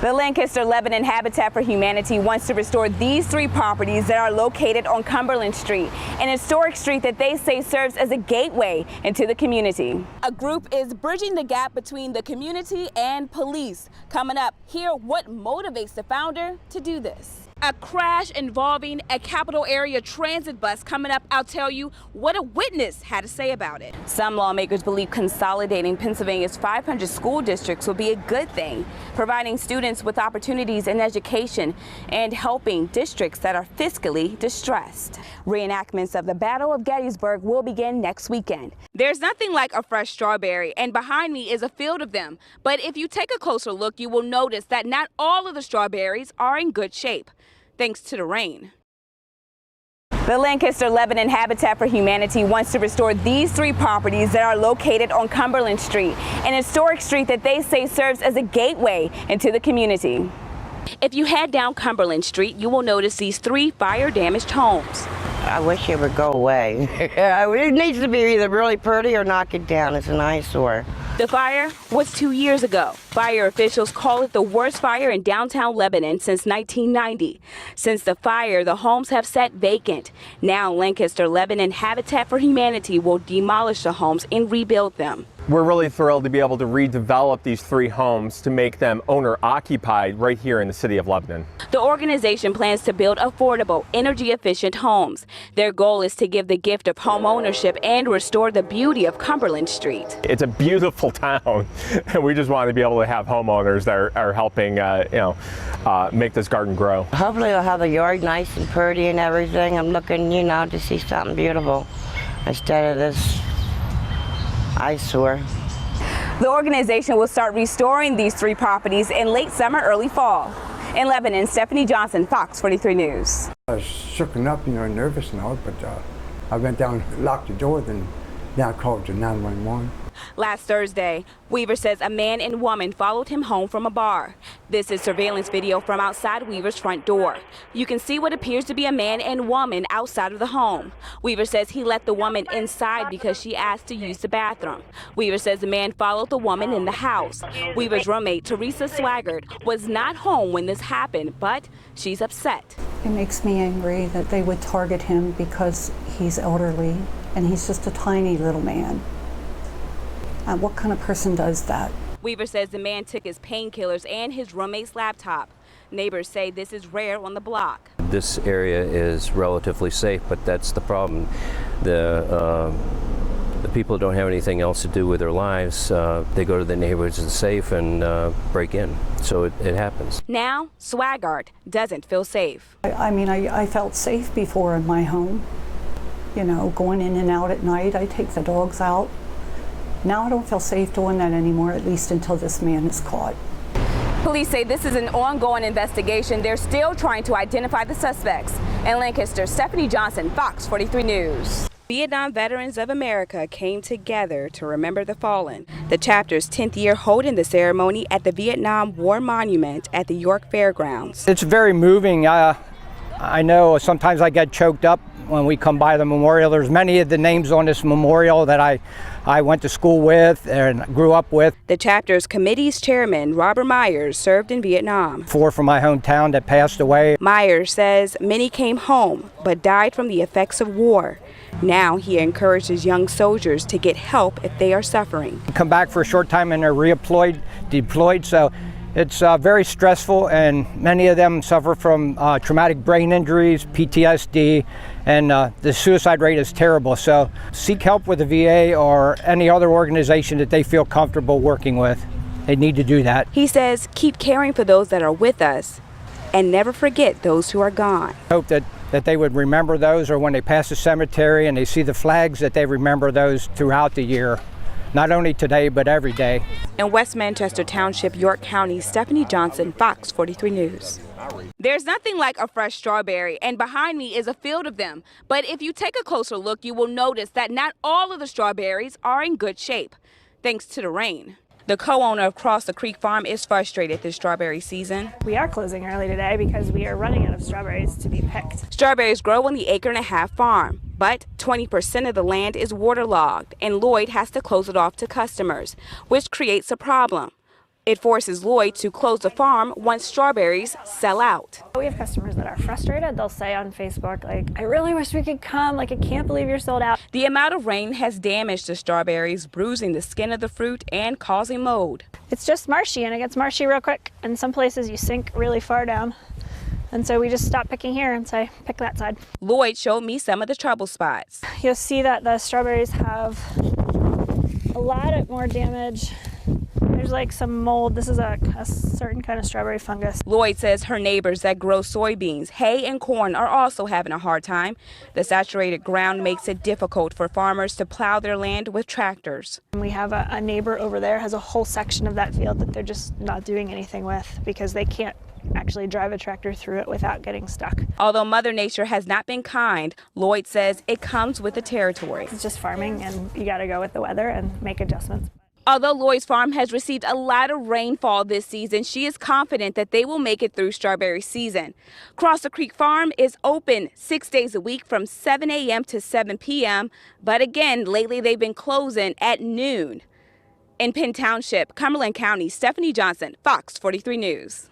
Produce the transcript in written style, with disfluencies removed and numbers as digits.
The Lancaster-Lebanon Habitat for Humanity wants to restore these 3 properties that are located on Cumberland Street, an historic street that they say serves as a gateway into the community. A group is bridging the gap between the community and police. Coming up, hear what motivates the founder to do this. A crash involving a capital area transit bus coming up. I'll tell you what a witness had to say about it. Some lawmakers believe consolidating Pennsylvania's 500 school districts will be a good thing, providing students with opportunities in education and helping districts that are fiscally distressed. Reenactments of the Battle of Gettysburg will begin next weekend. There's nothing like a fresh strawberry, and behind me is a field of them. But if you take a closer look, you will notice that not all of the strawberries are in good shape, thanks to the rain. The Lancaster-Lebanon Habitat for Humanity wants to restore these 3 properties that are located on Cumberland Street, an historic street that they say serves as a gateway into the community. If you head down Cumberland Street, you will notice these 3 fire-damaged homes. I wish it would go away. It needs to be either really pretty or knock it down. It's an eyesore. The fire was 2 years ago. Fire officials call it the worst fire in downtown Lebanon since 1990. Since the fire, the homes have sat vacant. Now Lancaster-Lebanon Habitat for Humanity will demolish the homes and rebuild them. We're really thrilled to be able to redevelop these 3 homes to make them owner-occupied right here in the city of Lebanon. The organization plans to build affordable, energy-efficient homes. Their goal is to give the gift of home ownership and restore the beauty of Cumberland Street. It's a beautiful town, and we just want to be able to have homeowners that are helping, make this garden grow. Hopefully they'll have the yard nice and pretty and everything. I'm looking, to see something beautiful instead of this eyesore. The organization will start restoring these 3 properties in late summer, early fall. In Lebanon, Stephanie Johnson, Fox 43 News. I was shooken up, nervous and all, but I went down, locked the door, then I called the 911. Last Thursday, Weaver says a man and woman followed him home from a bar. This is surveillance video from outside Weaver's front door. You can see what appears to be a man and woman outside of the home. Weaver says he let the woman inside because she asked to use the bathroom. Weaver says the man followed the woman in the house. Weaver's roommate, Teresa Swaggart, was not home when this happened, but she's upset. It makes me angry that they would target him because he's elderly and he's just a tiny little man. What kind of person does that? Weaver says the man took his painkillers and his roommate's laptop. Neighbors say this is rare on the block. This area is relatively safe, but that's the problem. The people don't have anything else to do with their lives. They go to the neighborhoods that's safe and break in. So it happens. Now, Swaggart doesn't feel safe. I felt safe before in my home. Going in and out at night. I take the dogs out. Now I don't feel safe doing that anymore, at least until this man is caught. Police say this is an ongoing investigation. They're still trying to identify the suspects. In Lancaster, Stephanie Johnson, Fox 43 News. Vietnam Veterans of America came together to remember the fallen. The chapter's 10th year holding the ceremony at the Vietnam War Monument at the York Fairgrounds. It's very moving. I know sometimes I get choked up when we come by the memorial. There's many of the names on this memorial that I went to school with and grew up with. The chapter's committee's chairman, Robert Myers, served in Vietnam. 4 from my hometown that passed away. Myers says many came home but died from the effects of war. Now he encourages young soldiers to get help if they are suffering. Come back for a short time and they're deployed, so it's very stressful, and many of them suffer from traumatic brain injuries, PTSD, and the suicide rate is terrible. So seek help with the VA or any other organization that they feel comfortable working with. They need to do that. He says keep caring for those that are with us and never forget those who are gone. Hope that they would remember those, or when they pass the cemetery and they see the flags, that they remember those throughout the year. Not only today, but every day. In West Manchester Township, York County, Stephanie Johnson, Fox 43 News. There's nothing like a fresh strawberry, and behind me is a field of them. But if you take a closer look, you will notice that not all of the strawberries are in good shape, thanks to the rain. The co-owner of Cross the Creek Farm is frustrated this strawberry season. We are closing early today because we are running out of strawberries to be picked. Strawberries grow on the acre-and-a-half farm, but 20% of the land is waterlogged, and Lloyd has to close it off to customers, which creates a problem. It forces Lloyd to close the farm once strawberries sell out. We have customers that are frustrated. They'll say on Facebook, like, I really wish we could come. Like, I can't believe you're sold out. The amount of rain has damaged the strawberries, bruising the skin of the fruit and causing mold. It's just marshy, and it gets marshy real quick. In some places, you sink really far down. And so we just stopped picking here and say, pick that side. Lloyd showed me some of the trouble spots. You'll see that the strawberries have a lot more damage. There's like some mold. This is a certain kind of strawberry fungus. Lloyd says her neighbors that grow soybeans, hay, and corn are also having a hard time. The saturated ground makes it difficult for farmers to plow their land with tractors. We have a neighbor over there has a whole section of that field that they're just not doing anything with because they can't actually drive a tractor through it without getting stuck. Although Mother Nature has not been kind, Lloyd says it comes with the territory. It's just farming, and you got to go with the weather and make adjustments. Although Lloyd's farm has received a lot of rainfall this season, she is confident that they will make it through strawberry season. Cross the Creek Farm is open 6 days a week from 7 a.m. to 7 p.m. But again, lately they've been closing at noon. In Penn Township, Cumberland County, Stephanie Johnson, Fox 43 News.